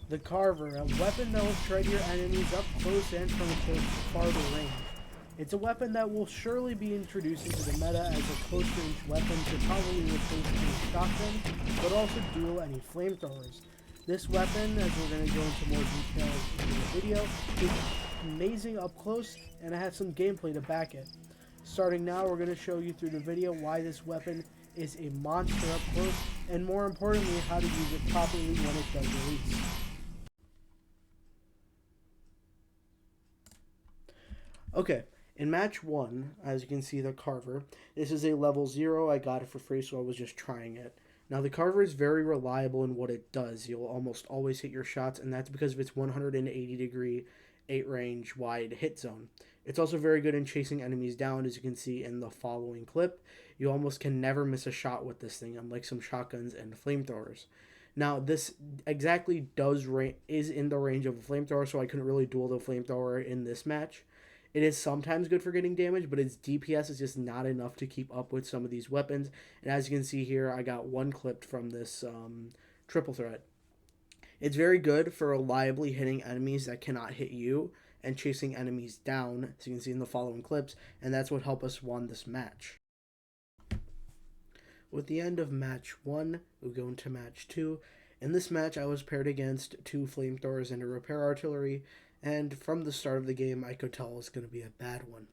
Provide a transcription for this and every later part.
The Carver, a weapon that will shred your enemies up close and from close farther range. It's a weapon that will surely be introduced into the meta as a close range weapon to probably replace any shotgun, but also duel any flamethrowers. This weapon, as we're going to go into more details in the video, is amazing up close, and I have some gameplay to back it. Starting now, we're going to show you through the video why this weapon is a monster up close, and more importantly, how to use it properly when it does release. Okay, in match 1, as you can see the Carver, this is a level 0, I got it for free so I was just trying it. Now the Carver is very reliable in what it does, you'll almost always hit your shots, and that's because of its 180 degree 8 range wide hit zone. It's also very good in chasing enemies down, as you can see in the following clip. You almost can never miss a shot with this thing, unlike some shotguns and flamethrowers. Now this exactly is in the range of a flamethrower, so I couldn't really duel the flamethrower in this match. It is sometimes good for getting damage, but its DPS is just not enough to keep up with some of these weapons. And as you can see here, I got one clipped from this triple threat. It's very good for reliably hitting enemies that cannot hit you and chasing enemies down, as you can see in the following clips, and that's what helped us win this match. With the end of match 1, we go into match 2. In this match, I was paired against 2 flamethrowers and a repair artillery, and from the start of the game, I could tell it was going to be a bad one.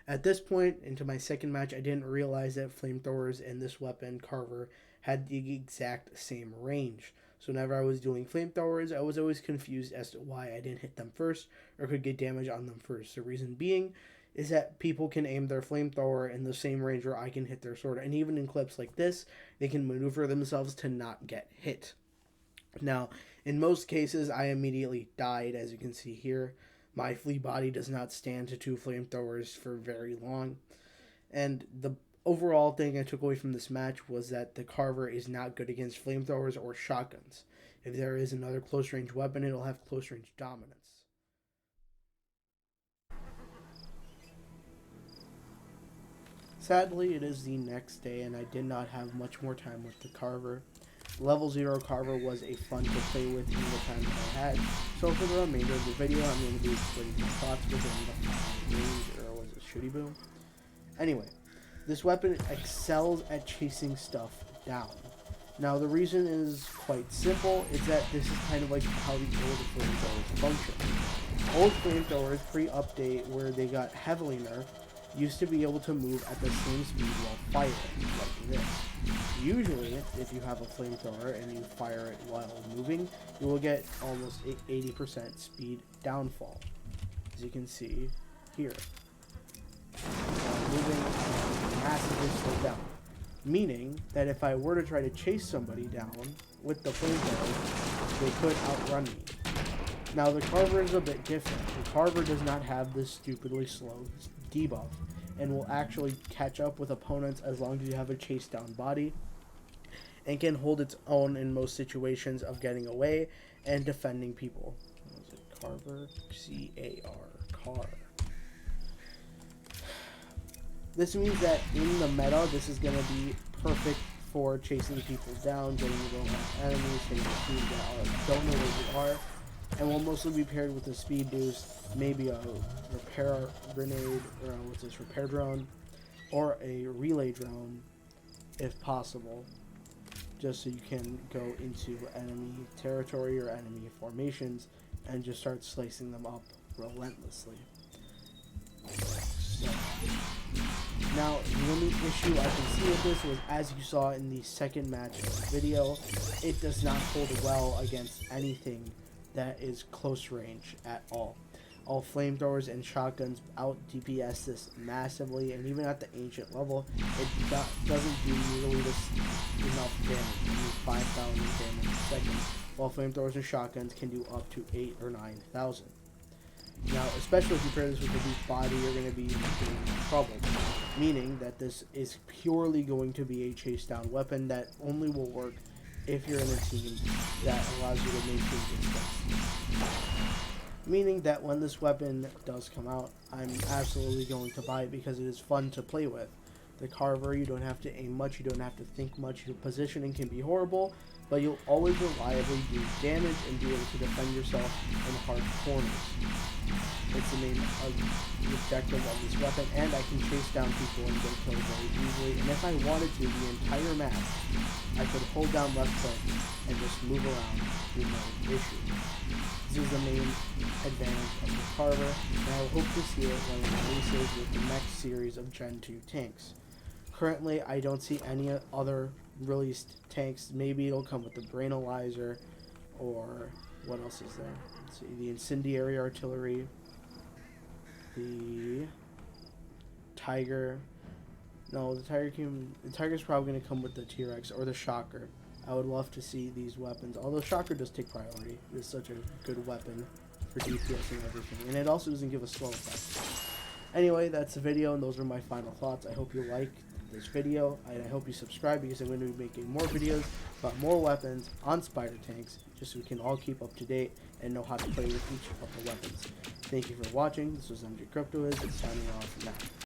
At this point, into my second match, I didn't realize that flamethrowers and this weapon, Carver, had the exact same range. So whenever I was doing flamethrowers, I was always confused as to why I didn't hit them first or could get damage on them first. The reason being is that people can aim their flamethrower in the same range where I can hit their sword. And even in clips like this, they can maneuver themselves to not get hit. Now, in most cases, I immediately died, as you can see here. My flea body does not stand to 2 flamethrowers for very long. And the overall thing I took away from this match was that the Carver is not good against flamethrowers or shotguns. If there is another close range weapon, it'll have close range dominance. Sadly, it is the next day, and I did not have much more time with the Carver. Level 0 Carver was a fun to play with in the time that I had. So for the remainder of the video, I'm going to be explaining the thoughts within the range, or was it shooty boom? Anyway, this weapon excels at chasing stuff down. Now the reason is quite simple, is that this is kind of like how the old flamethrowers function. Old flamethrowers pre-update, where they got heavily nerfed, used to be able to move at the same speed while firing, like this. Usually, if you have a flamethrower and you fire it while moving, you will get almost 80% speed downfall, as you can see here. Moving massively slowed down, meaning that if I were to try to chase somebody down with the flamethrower, they could outrun me. Now the Carver is a bit different. The Carver does not have this stupidly slow debuff, and will actually catch up with opponents as long as you have a chase down body, and can hold its own in most situations of getting away and defending people. What was it? Carver? C-A-R. Car. This means that in the meta, this is going to be perfect for chasing people down, getting rid of enemies, hitting the team that don't know where you are, and will mostly be paired with a speed boost, maybe a repair grenade, or what's this, repair drone, or a relay drone, if possible, just so you can go into enemy territory or enemy formations and just start slicing them up relentlessly. So, now, the only issue I can see with this was, as you saw in the second match of the video, it does not hold well against anything that is close range at all. All flamethrowers and shotguns out DPS this massively, and even at the ancient level, it doesn't do nearly this enough damage. You do 5,000 damage a second, while flamethrowers and shotguns can do up to 8,000 or 9,000. Now, especially if you pair this with a weak body, you're going to be in trouble. Meaning that this is purely going to be a chase down weapon that only will work if you're in a team that allows you to maintain distance. Meaning that when this weapon does come out, I'm absolutely going to buy it because it is fun to play with. The Carver, you don't have to aim much, you don't have to think much, your positioning can be horrible, but you'll always reliably do damage and be able to defend yourself in hard corners. It's the main objective of this weapon, and I can chase down people and get killed very easily. And if I wanted to, the entire match, I could hold down left click and just move around with no issue. This is the main advantage of the Carver, and I hope to see it when it releases with the next series of Gen 2 tanks. Currently, I don't see any other released tanks. Maybe it'll come with the brain analyzer, or what else is there? Let's see, the incendiary artillery, the Tiger. No, the Tiger's probably going to come with the T-Rex or the Shocker. I would love to see these weapons, although Shocker does take priority. It's such a good weapon for DPS and everything, and it also doesn't give a slow effect. Anyway, that's the video, and those are my final thoughts. I hope you liked this video, and I hope you subscribe, because I'm going to be making more videos about more weapons on Spidertanks, just so we can all keep up to date and know how to play with each of the weapons. Thank you for watching. This was MJ Crypto signing off now.